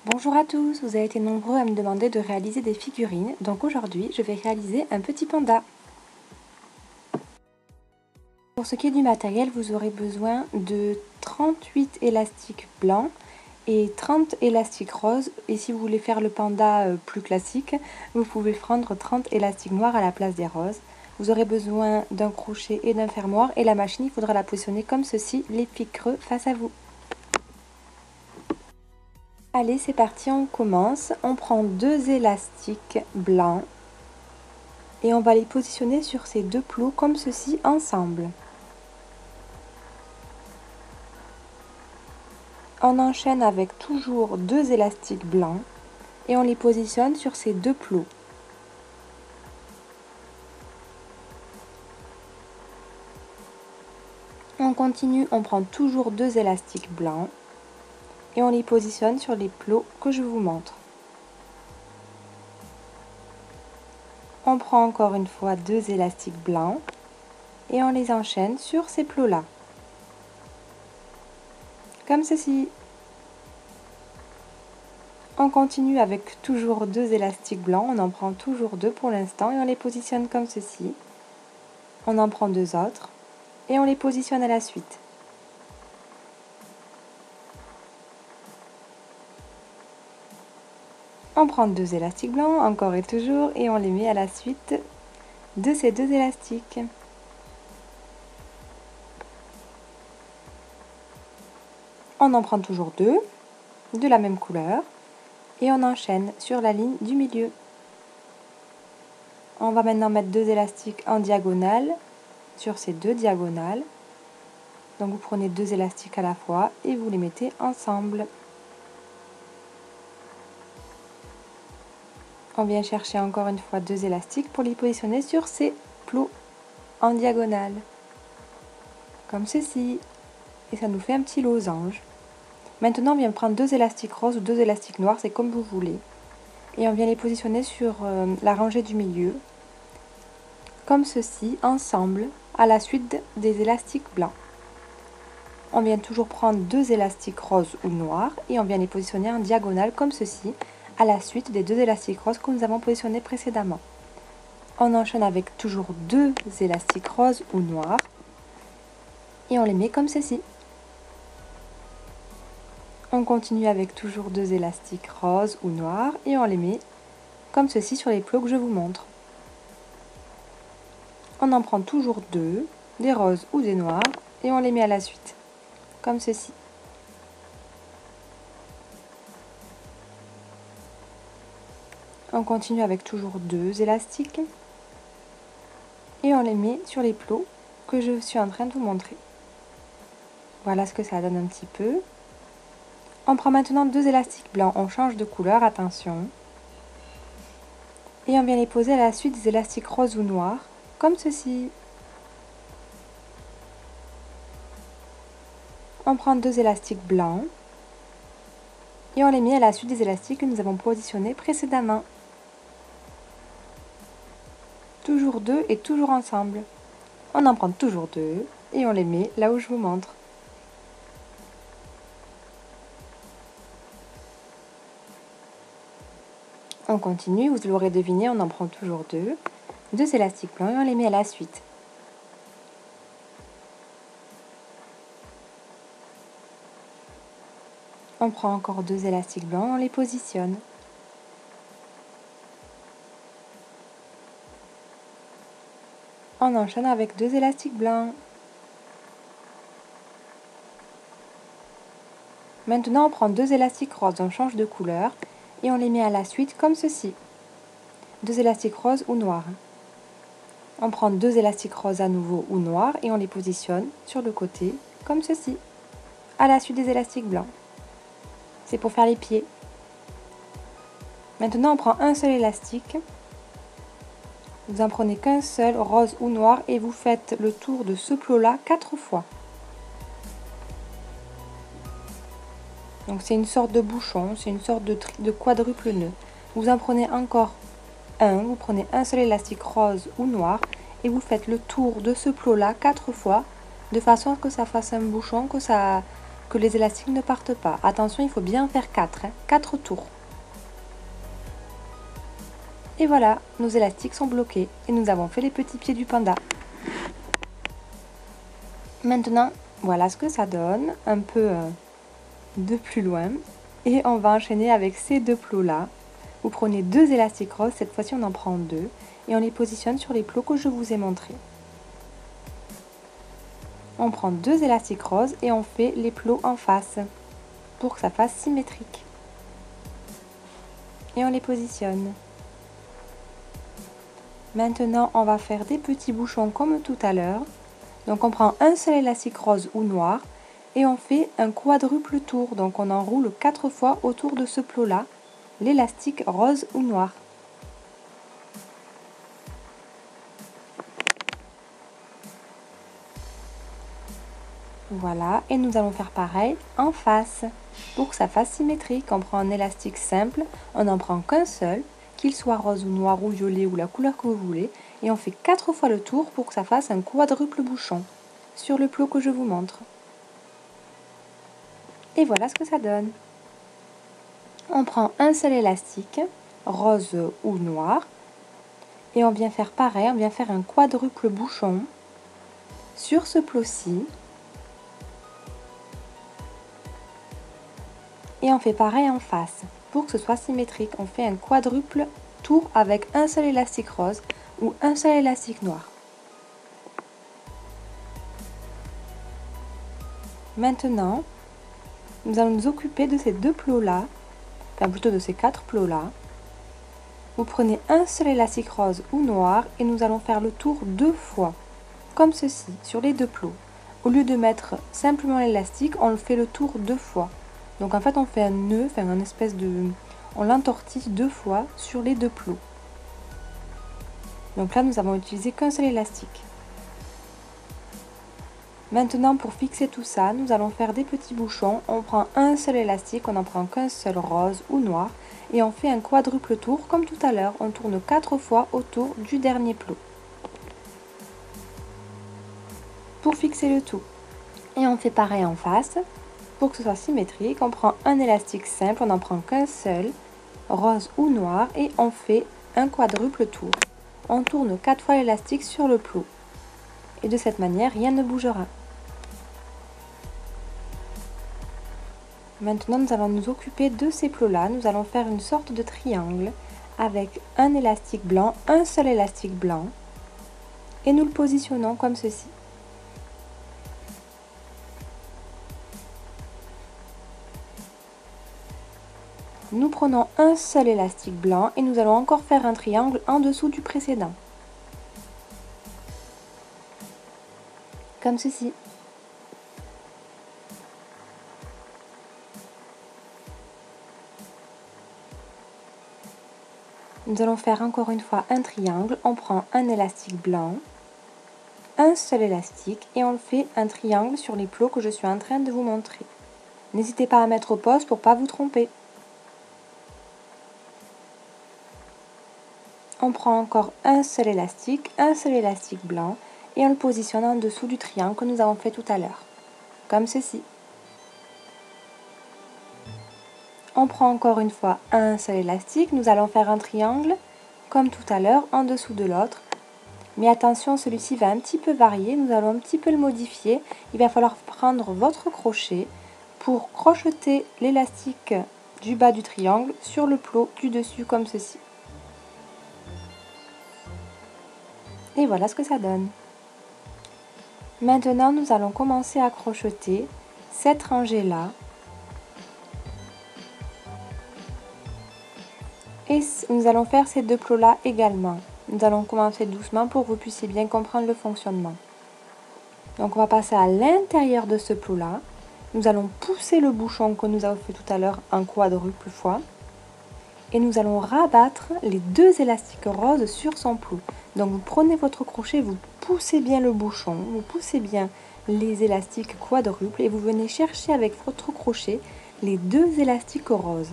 Bonjour à tous, vous avez été nombreux à me demander de réaliser des figurines, donc aujourd'hui je vais réaliser un petit panda. Pour ce qui est du matériel, vous aurez besoin de 38 élastiques blancs et 30 élastiques roses, et si vous voulez faire le panda plus classique, vous pouvez prendre 30 élastiques noirs à la place des roses. Vous aurez besoin d'un crochet et d'un fermoir, et la machine il faudra la positionner comme ceci, les pics creux face à vous. Allez, c'est parti, on commence. On prend 2 élastiques blancs et on va les positionner sur ces deux plots comme ceci ensemble. On enchaîne avec toujours 2 élastiques blancs et on les positionne sur ces deux plots. On continue, on prend toujours 2 élastiques blancs et on les positionne sur les plots que je vous montre. On prend encore une fois 2 élastiques blancs et on les enchaîne sur ces plots-là. Comme ceci. On continue avec toujours 2 élastiques blancs, on en prend toujours 2 pour l'instant et on les positionne comme ceci. On en prend 2 autres et on les positionne à la suite. On prend 2 élastiques blancs, encore et toujours, et on les met à la suite de ces 2 élastiques. On en prend toujours 2 de la même couleur et on enchaîne sur la ligne du milieu. On va maintenant mettre 2 élastiques en diagonale sur ces 2 diagonales. Donc vous prenez 2 élastiques à la fois et vous les mettez ensemble. On vient chercher encore une fois 2 élastiques pour les positionner sur ces plots en diagonale. Comme ceci. Et ça nous fait un petit losange. Maintenant on vient prendre 2 élastiques roses ou 2 élastiques noirs, c'est comme vous voulez. Et on vient les positionner sur la rangée du milieu. Comme ceci, ensemble, à la suite des élastiques blancs. On vient toujours prendre 2 élastiques roses ou noirs et on vient les positionner en diagonale comme ceci, à la suite des 2 élastiques roses que nous avons positionnés précédemment. On enchaîne avec toujours 2 élastiques roses ou noirs et on les met comme ceci. On continue avec toujours 2 élastiques roses ou noirs et on les met comme ceci sur les plots que je vous montre. On en prend toujours 2, des roses ou des noirs, et on les met à la suite, comme ceci. On continue avec toujours 2 élastiques et on les met sur les plots que je suis en train de vous montrer. Voilà ce que ça donne un petit peu. On prend maintenant 2 élastiques blancs, on change de couleur, attention. Et on vient les poser à la suite des élastiques roses ou noirs, comme ceci. On prend 2 élastiques blancs et on les met à la suite des élastiques que nous avons positionnés précédemment. Toujours 2 et toujours ensemble. On en prend toujours 2 et on les met là où je vous montre. On continue, vous l'aurez deviné, on en prend toujours 2. 2 élastiques blancs et on les met à la suite. On prend encore 2 élastiques blancs et on les positionne. On enchaîne avec 2 élastiques blancs. Maintenant, on prend 2 élastiques roses, on change de couleur et on les met à la suite comme ceci. 2 élastiques roses ou noirs. On prend 2 élastiques roses à nouveau ou noirs et on les positionne sur le côté comme ceci, à la suite des élastiques blancs. C'est pour faire les pieds. Maintenant, on prend un seul élastique. Vous en prenez qu'un seul, rose ou noir, et vous faites le tour de ce plot-là 4 fois. Donc c'est une sorte de bouchon, c'est une sorte de quadruple nœud. Vous en prenez encore un, vous prenez un seul élastique rose ou noir, et vous faites le tour de ce plot-là 4 fois, de façon à ce que ça fasse un bouchon, que ça que les élastiques ne partent pas. Attention, il faut bien faire 4, 4 tours. Et voilà, nos élastiques sont bloqués et nous avons fait les petits pieds du panda. Maintenant, voilà ce que ça donne, un peu de plus loin. Et on va enchaîner avec ces deux plots-là. Vous prenez 2 élastiques roses, cette fois-ci on en prend 2, et on les positionne sur les plots que je vous ai montrés. On prend 2 élastiques roses et on fait les plots en face, pour que ça fasse symétrique. Et on les positionne. Maintenant, on va faire des petits bouchons comme tout à l'heure. Donc on prend un seul élastique rose ou noir, et on fait un quadruple tour. Donc on enroule 4 fois autour de ce plot-là, l'élastique rose ou noir. Voilà, et nous allons faire pareil en face. Pour que ça fasse symétrique, on prend un élastique simple, on n'en prend qu'un seul, qu'il soit rose ou noir ou violet ou la couleur que vous voulez, et on fait 4 fois le tour pour que ça fasse un quadruple bouchon sur le plot que je vous montre. Et voilà ce que ça donne. On prend un seul élastique, rose ou noir, et on vient faire pareil, on vient faire un quadruple bouchon sur ce plot-ci. Et on fait pareil en face. Pour que ce soit symétrique, on fait un quadruple tour avec un seul élastique rose ou un seul élastique noir. Maintenant, nous allons nous occuper de ces deux plots-là, enfin plutôt de ces 4 plots-là. Vous prenez un seul élastique rose ou noir et nous allons faire le tour 2 fois, comme ceci, sur les 2 plots. Au lieu de mettre simplement l'élastique, on le fait le tour 2 fois. Donc en fait, on fait un nœud, enfin une espèce de... On l'entortille 2 fois sur les 2 plots. Donc là, nous avons utilisé qu'un seul élastique. Maintenant, pour fixer tout ça, nous allons faire des petits bouchons. On prend un seul élastique, on n'en prend qu'un seul rose ou noir. Et on fait un quadruple tour, comme tout à l'heure. On tourne 4 fois autour du dernier plot. Pour fixer le tout. Et on fait pareil en face. Pour que ce soit symétrique, on prend un élastique simple, on n'en prend qu'un seul, rose ou noir. Et on fait un quadruple tour. On tourne 4 fois l'élastique sur le plot. Et de cette manière, rien ne bougera. Maintenant, nous allons nous occuper de ces plots-là. Nous allons faire une sorte de triangle avec un élastique blanc, un seul élastique blanc. Et nous le positionnons comme ceci. Nous prenons un seul élastique blanc et nous allons encore faire un triangle en dessous du précédent. Comme ceci. Nous allons faire encore une fois un triangle. On prend un élastique blanc, un seul élastique et on le fait un triangle sur les plots que je suis en train de vous montrer. N'hésitez pas à mettre pause pour ne pas vous tromper. On prend encore un seul élastique blanc et on le positionne en dessous du triangle que nous avons fait tout à l'heure, comme ceci. On prend encore une fois un seul élastique, nous allons faire un triangle comme tout à l'heure en dessous de l'autre. Mais attention, celui-ci va un petit peu varier, nous allons un petit peu le modifier. Il va falloir prendre votre crochet pour crocheter l'élastique du bas du triangle sur le plot du dessus comme ceci. Et voilà ce que ça donne. Maintenant, nous allons commencer à crocheter cette rangée-là. Et nous allons faire ces deux plots-là également. Nous allons commencer doucement pour que vous puissiez bien comprendre le fonctionnement. Donc on va passer à l'intérieur de ce plot-là. Nous allons pousser le bouchon que nous avons fait tout à l'heure en quadruple fois. Et nous allons rabattre les 2 élastiques roses sur son plot. Donc vous prenez votre crochet, vous poussez bien le bouchon, vous poussez bien les élastiques quadruples et vous venez chercher avec votre crochet les 2 élastiques roses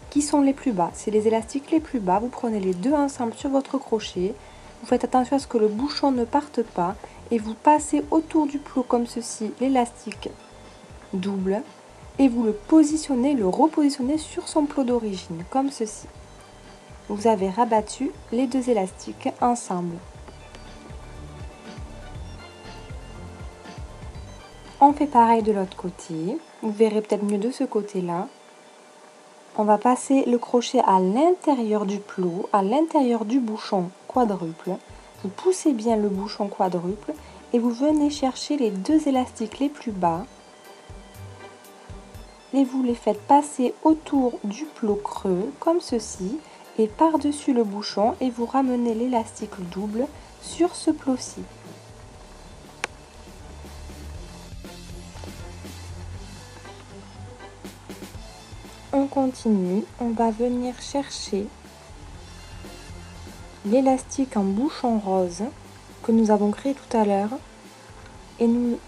qui sont les plus bas. C'est les élastiques les plus bas, vous prenez les 2 ensemble sur votre crochet, vous faites attention à ce que le bouchon ne parte pas et vous passez autour du plot comme ceci l'élastique double et vous le repositionnez sur son plot d'origine, comme ceci. Vous avez rabattu les deux élastiques ensemble. On fait pareil de l'autre côté, vous verrez peut-être mieux de ce côté-là. On va passer le crochet à l'intérieur du plot, à l'intérieur du bouchon quadruple. Vous poussez bien le bouchon quadruple et vous venez chercher les deux élastiques les plus bas et vous les faites passer autour du plot creux comme ceci et par-dessus le bouchon et vous ramenez l'élastique double sur ce plot-ci. On continue, on va venir chercher l'élastique en bouchon rose que nous avons créé tout à l'heure et vous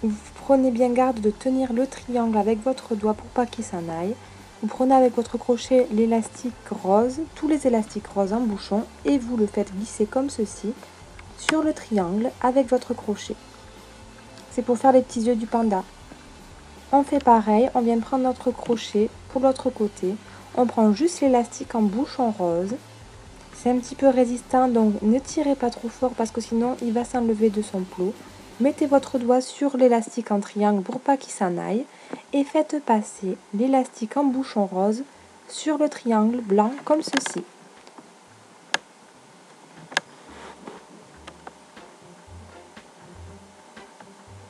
prenez bien garde de tenir le triangle avec votre doigt pour pas qu'il s'en aille. Vous prenez avec votre crochet l'élastique rose, tous les élastiques roses en bouchon et vous le faites glisser comme ceci sur le triangle avec votre crochet. C'est pour faire les petits yeux du panda. On fait pareil, on vient prendre notre crochet pour l'autre côté. On prend juste l'élastique en bouchon rose. C'est un petit peu résistant, donc ne tirez pas trop fort parce que sinon il va s'enlever de son plot. Mettez votre doigt sur l'élastique en triangle pour pas qu'il s'en aille et faites passer l'élastique en bouchon rose sur le triangle blanc comme ceci.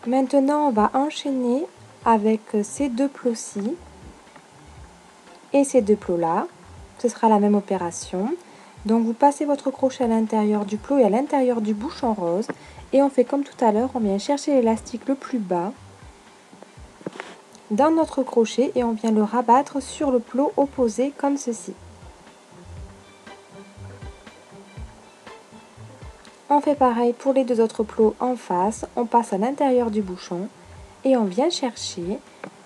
Maintenant, on va enchaîner avec ces deux plots-ci et ces deux plots-là. Ce sera la même opération. Donc, vous passez votre crochet à l'intérieur du plot et à l'intérieur du bouchon rose. Et on fait comme tout à l'heure, on vient chercher l'élastique le plus bas dans notre crochet et on vient le rabattre sur le plot opposé comme ceci. On fait pareil pour les deux autres plots en face. On passe à l'intérieur du bouchon et on vient chercher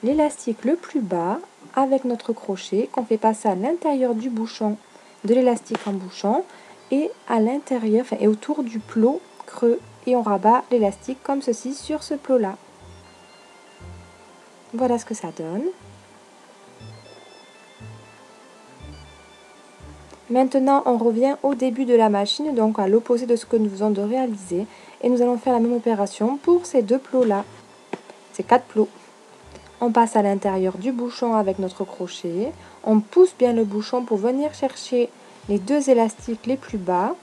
l'élastique le plus bas avec notre crochet qu'on fait passer à l'intérieur du bouchon de l'élastique en bouchon et à l'intérieur et autour du plot creux et on rabat l'élastique comme ceci sur ce plot là. Voilà ce que ça donne. Maintenant on revient au début de la machine, donc à l'opposé de ce que nous venons de réaliser et nous allons faire la même opération pour ces deux plots là, ces quatre plots. On passe à l'intérieur du bouchon avec notre crochet, on pousse bien le bouchon pour venir chercher les deux élastiques les plus bas.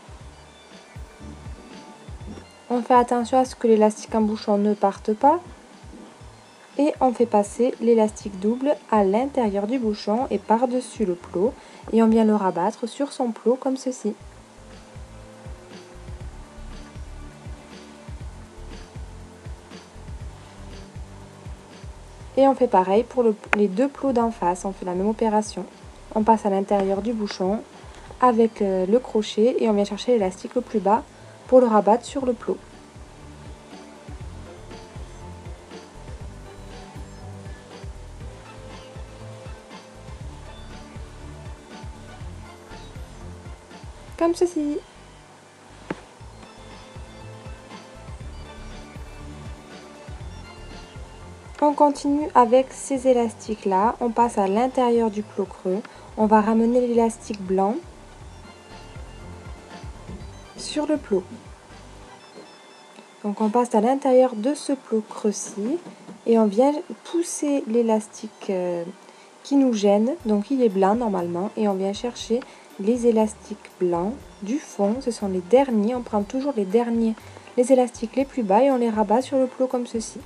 On fait attention à ce que l'élastique en bouchon ne parte pas et on fait passer l'élastique double à l'intérieur du bouchon et par-dessus le plot et on vient le rabattre sur son plot comme ceci. Et on fait pareil pour les deux plots d'en face, on fait la même opération. On passe à l'intérieur du bouchon avec le crochet et on vient chercher l'élastique le plus bas pour le rabattre sur le plot. Comme ceci. On continue avec ces élastiques là, on passe à l'intérieur du plot creux, on va ramener l'élastique blanc sur le plot. Donc on passe à l'intérieur de ce plot creux-ci et on vient pousser l'élastique qui nous gêne, donc il est blanc normalement, et on vient chercher les élastiques blancs du fond, ce sont les derniers, on prend toujours les derniers, les élastiques les plus bas et on les rabat sur le plot comme ceci.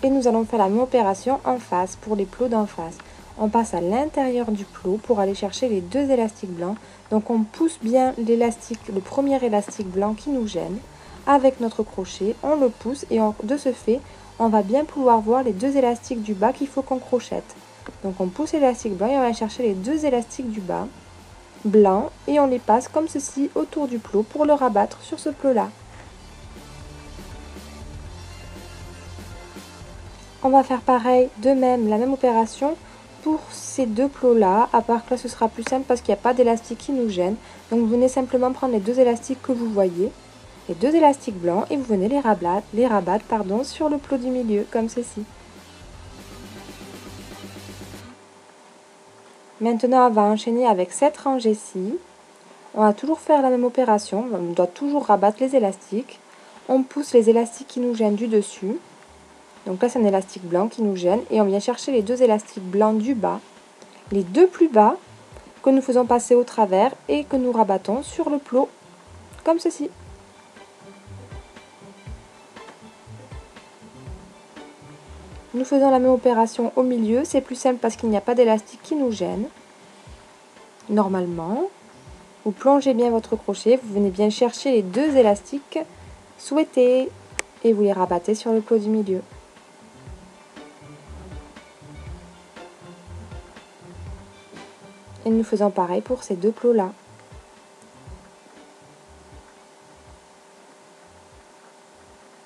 Et nous allons faire la même opération en face pour les plots d'en face. On passe à l'intérieur du plot pour aller chercher les deux élastiques blancs. Donc on pousse bien l'élastique, le premier élastique blanc qui nous gêne avec notre crochet, on le pousse et de ce fait, on va bien pouvoir voir les deux élastiques du bas qu'il faut qu'on crochette. Donc on pousse l'élastique blanc et on va chercher les deux élastiques du bas blancs et on les passe comme ceci autour du plot pour le rabattre sur ce plot là. On va faire pareil, de même, la même opération pour ces deux plots là, à part que là ce sera plus simple parce qu'il n'y a pas d'élastique qui nous gêne. Donc vous venez simplement prendre les deux élastiques que vous voyez les 2 élastiques blancs et vous venez les rabattre sur le plot du milieu, comme ceci. Maintenant, on va enchaîner avec cette rangée-ci. On va toujours faire la même opération, on doit toujours rabattre les élastiques. On pousse les élastiques qui nous gênent du dessus. Donc là, c'est un élastique blanc qui nous gêne et on vient chercher les 2 élastiques blancs du bas, les 2 plus bas que nous faisons passer au travers et que nous rabattons sur le plot, comme ceci. Nous faisons la même opération au milieu, c'est plus simple parce qu'il n'y a pas d'élastique qui nous gêne. Normalement, vous plongez bien votre crochet, vous venez bien chercher les 2 élastiques souhaités et vous les rabattez sur le plot du milieu. Et nous faisons pareil pour ces 2 plots-là.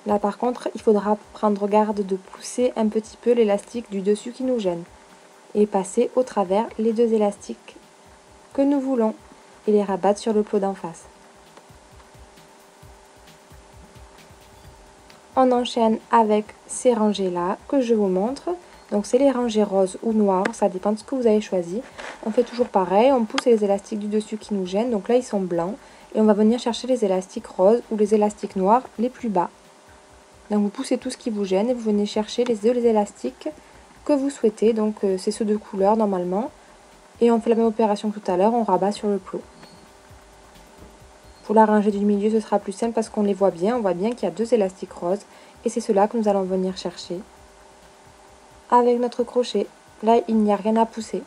Là par contre, il faudra prendre garde de pousser un petit peu l'élastique du dessus qui nous gêne et passer au travers les 2 élastiques que nous voulons et les rabattre sur le plot d'en face. On enchaîne avec ces rangées-là que je vous montre. Donc c'est les rangées roses ou noires, ça dépend de ce que vous avez choisi. On fait toujours pareil, on pousse les élastiques du dessus qui nous gênent. Donc là ils sont blancs et on va venir chercher les élastiques roses ou les élastiques noirs les plus bas. Donc vous poussez tout ce qui vous gêne et vous venez chercher les 2 élastiques que vous souhaitez. Donc c'est ceux de couleur normalement. Et on fait la même opération que tout à l'heure, on rabat sur le plot. Pour la rangée du milieu, ce sera plus simple parce qu'on les voit bien. On voit bien qu'il y a 2 élastiques roses et c'est ceux-là que nous allons venir chercher avec notre crochet. Là, il n'y a rien à pousser.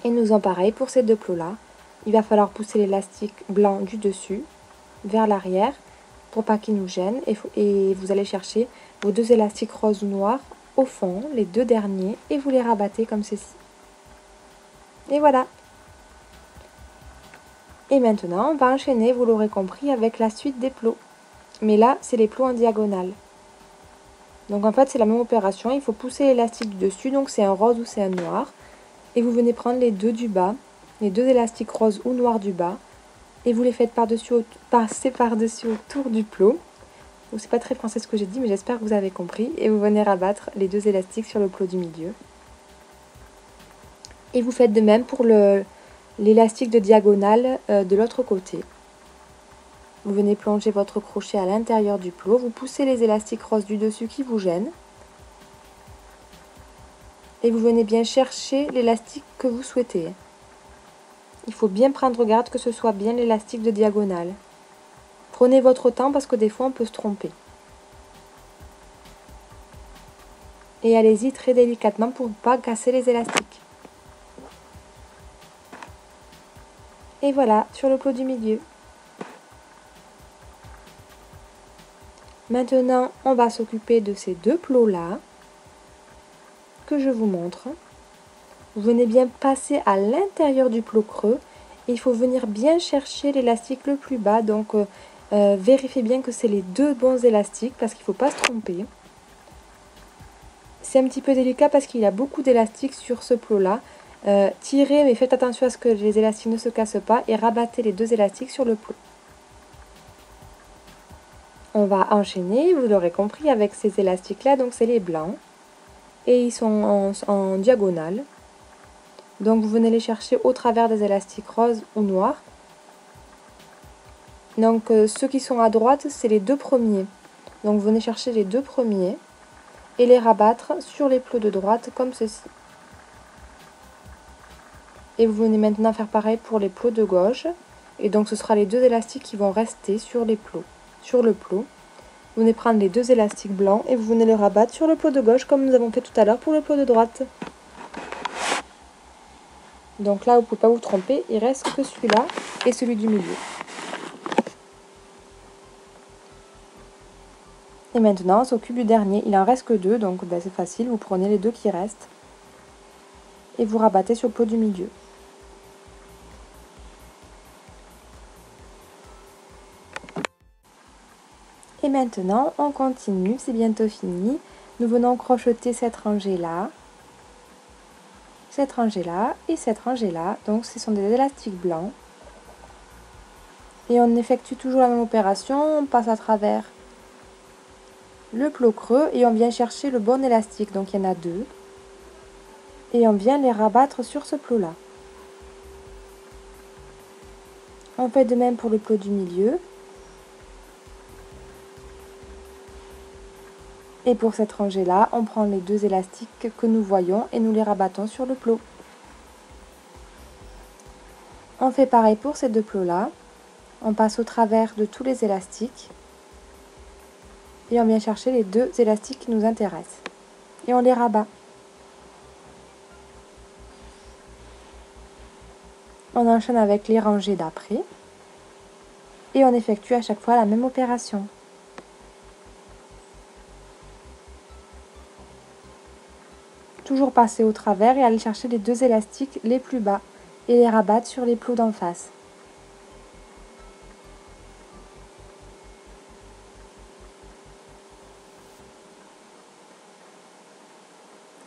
Et nous en pareil pour ces 2 plots-là. Il va falloir pousser l'élastique blanc du dessus vers l'arrière pour pas qu'il nous gêne. Et vous allez chercher vos 2 élastiques roses ou noirs au fond, les 2 derniers, et vous les rabattez comme ceci. Et voilà. Et maintenant, on va enchaîner, vous l'aurez compris, avec la suite des plots. Mais là, c'est les plots en diagonale. Donc en fait, c'est la même opération. Il faut pousser l'élastique du dessus, donc c'est un rose ou c'est un noir. Et vous venez prendre les 2 du bas, les 2 élastiques roses ou noirs du bas. Et vous les faites passer par-dessus autour du plot. Donc c'est pas très français ce que j'ai dit, mais j'espère que vous avez compris. Et vous venez rabattre les 2 élastiques sur le plot du milieu. Et vous faites de même pour l'élastique de diagonale de l'autre côté. Vous venez plonger votre crochet à l'intérieur du plot, vous poussez les élastiques roses du dessus qui vous gênent. Et vous venez bien chercher l'élastique que vous souhaitez. Il faut bien prendre garde que ce soit bien l'élastique de diagonale. Prenez votre temps parce que des fois on peut se tromper. Et allez-y très délicatement pour ne pas casser les élastiques. Et voilà, sur le plot du milieu. Maintenant, on va s'occuper de ces 2 plots-là que je vous montre. Vous venez bien passer à l'intérieur du plot creux et il faut venir bien chercher l'élastique le plus bas. Donc, vérifiez bien que c'est les 2 bons élastiques parce qu'il ne faut pas se tromper. C'est un petit peu délicat parce qu'il y a beaucoup d'élastiques sur ce plot-là. Tirez, mais faites attention à ce que les élastiques ne se cassent pas et rabattez les 2 élastiques sur le plot. On va enchaîner, vous l'aurez compris, avec ces élastiques-là, donc c'est les blancs. Et ils sont en diagonale. Donc vous venez les chercher au travers des élastiques roses ou noirs. Donc ceux qui sont à droite, c'est les 2 premiers. Donc vous venez chercher les 2 premiers et les rabattre sur les plots de droite comme ceci. Et vous venez maintenant faire pareil pour les plots de gauche. Et donc ce sera les 2 élastiques qui vont rester sur les plots, sur le plot. Vous venez prendre les 2 élastiques blancs et vous venez les rabattre sur le plot de gauche comme nous avons fait tout à l'heure pour le plot de droite. Donc là, vous ne pouvez pas vous tromper, il reste que celui-là et celui du milieu. Et maintenant, on s'occupe du dernier. Il en reste que 2, donc c'est facile. Vous prenez les 2 qui restent et vous rabattez sur le plot du milieu. Et maintenant, on continue, c'est bientôt fini. Nous venons crocheter cette rangée-là. cette rangée-là et cette rangée-là. Donc ce sont des élastiques blancs. Et on effectue toujours la même opération, on passe à travers le plot creux et on vient chercher le bon élastique. Donc il y en a deux. Et on vient les rabattre sur ce plot-là. On fait de même pour le plot du milieu. Et pour cette rangée-là, on prend les deux élastiques que nous voyons et nous les rabattons sur le plot. On fait pareil pour ces deux plots-là. On passe au travers de tous les élastiques. Et on vient chercher les deux élastiques qui nous intéressent. Et on les rabat. On enchaîne avec les rangées d'après. Et on effectue à chaque fois la même opération. Toujours passer au travers et aller chercher les deux élastiques les plus bas et les rabattre sur les plots d'en face.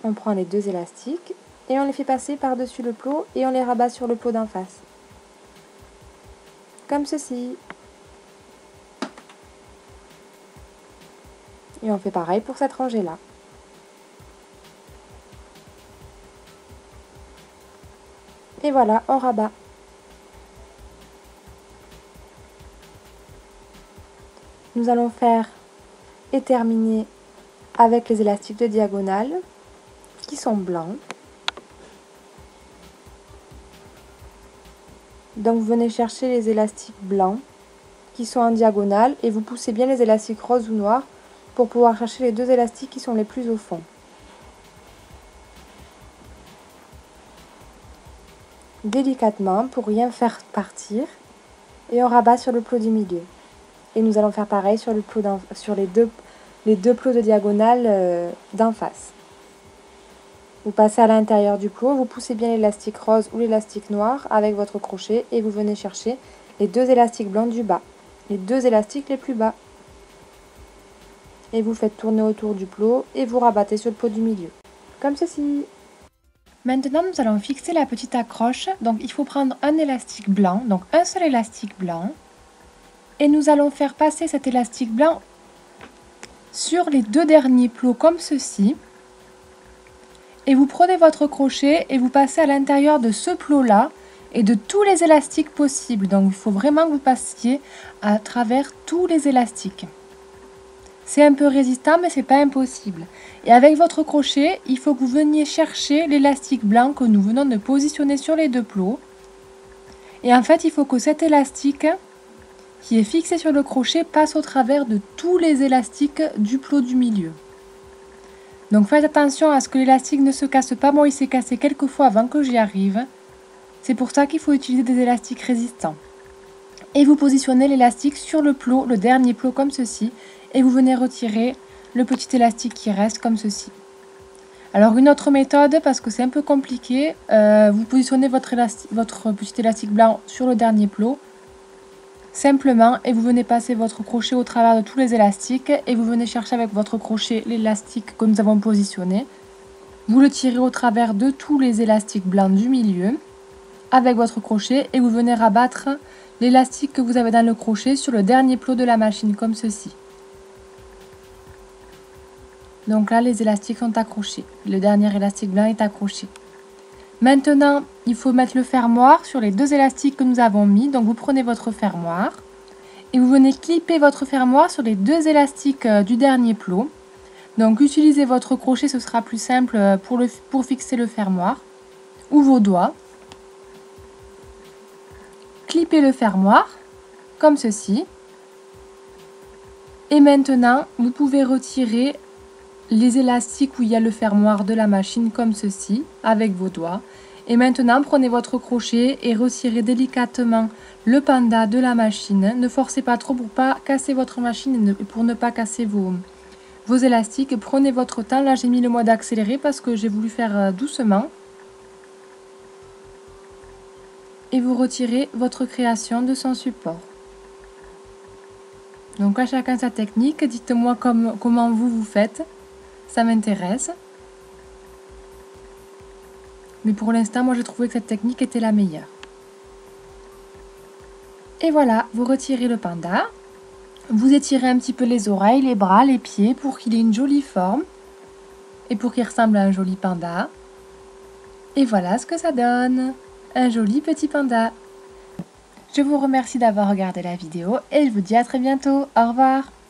On prend les deux élastiques et on les fait passer par-dessus le plot et on les rabat sur le plot d'en face. Comme ceci. Et on fait pareil pour cette rangée-là. Et voilà, on rabat. Nous allons faire et terminer avec les élastiques de diagonale qui sont blancs. Donc vous venez chercher les élastiques blancs qui sont en diagonale et vous poussez bien les élastiques roses ou noirs pour pouvoir chercher les deux élastiques qui sont les plus au fond. Délicatement pour rien faire partir et on rabat sur le plot du milieu. Et nous allons faire pareil sur le plot sur les deux plots de diagonale d'en face. Vous passez à l'intérieur du plot, vous poussez bien l'élastique rose ou l'élastique noir avec votre crochet et vous venez chercher les deux élastiques blancs du bas, les deux élastiques les plus bas. Et vous faites tourner autour du plot et vous rabattez sur le plot du milieu, comme ceci. Maintenant, nous allons fixer la petite accroche. Donc, il faut prendre un élastique blanc, donc un seul élastique blanc. Et nous allons faire passer cet élastique blanc sur les deux derniers plots comme ceci. Et vous prenez votre crochet et vous passez à l'intérieur de ce plot-là et de tous les élastiques possibles. Donc, il faut vraiment que vous passiez à travers tous les élastiques. C'est un peu résistant, mais c'est pas impossible. Et avec votre crochet, il faut que vous veniez chercher l'élastique blanc que nous venons de positionner sur les deux plots. Et en fait, il faut que cet élastique qui est fixé sur le crochet passe au travers de tous les élastiques du plot du milieu. Donc faites attention à ce que l'élastique ne se casse pas. Moi, il s'est cassé quelques fois avant que j'y arrive. C'est pour ça qu'il faut utiliser des élastiques résistants. Et vous positionnez l'élastique sur le plot, le dernier plot comme ceci. Et vous venez retirer le petit élastique qui reste comme ceci. Alors une autre méthode, parce que c'est un peu compliqué, vous positionnez votre petit élastique blanc sur le dernier plot, simplement, et vous venez passer votre crochet au travers de tous les élastiques, et vous venez chercher avec votre crochet l'élastique que nous avons positionné. Vous le tirez au travers de tous les élastiques blancs du milieu, avec votre crochet, et vous venez rabattre l'élastique que vous avez dans le crochet sur le dernier plot de la machine, comme ceci. Donc là, les élastiques sont accrochés. Le dernier élastique blanc est accroché. Maintenant, il faut mettre le fermoir sur les deux élastiques que nous avons mis. Donc vous prenez votre fermoir et vous venez clipper votre fermoir sur les deux élastiques du dernier plot. Donc utilisez votre crochet, ce sera plus simple pour fixer le fermoir. Ou vos doigts. Clippez le fermoir, comme ceci. Et maintenant, vous pouvez retirer les élastiques où il y a le fermoir de la machine comme ceci, avec vos doigts. Et maintenant, prenez votre crochet et retirez délicatement le panda de la machine. Ne forcez pas trop pour ne pas casser votre machine et pour ne pas casser vos élastiques. Prenez votre temps. Là, j'ai mis le mode accéléré parce que j'ai voulu faire doucement. Et vous retirez votre création de son support. Donc à chacun sa technique. Dites-moi comment vous faites. Ça m'intéresse. Mais pour l'instant, moi j'ai trouvé que cette technique était la meilleure. Et voilà, vous retirez le panda. Vous étirez un petit peu les oreilles, les bras, les pieds pour qu'il ait une jolie forme. Et pour qu'il ressemble à un joli panda. Et voilà ce que ça donne. Un joli petit panda. Je vous remercie d'avoir regardé la vidéo et je vous dis à très bientôt. Au revoir.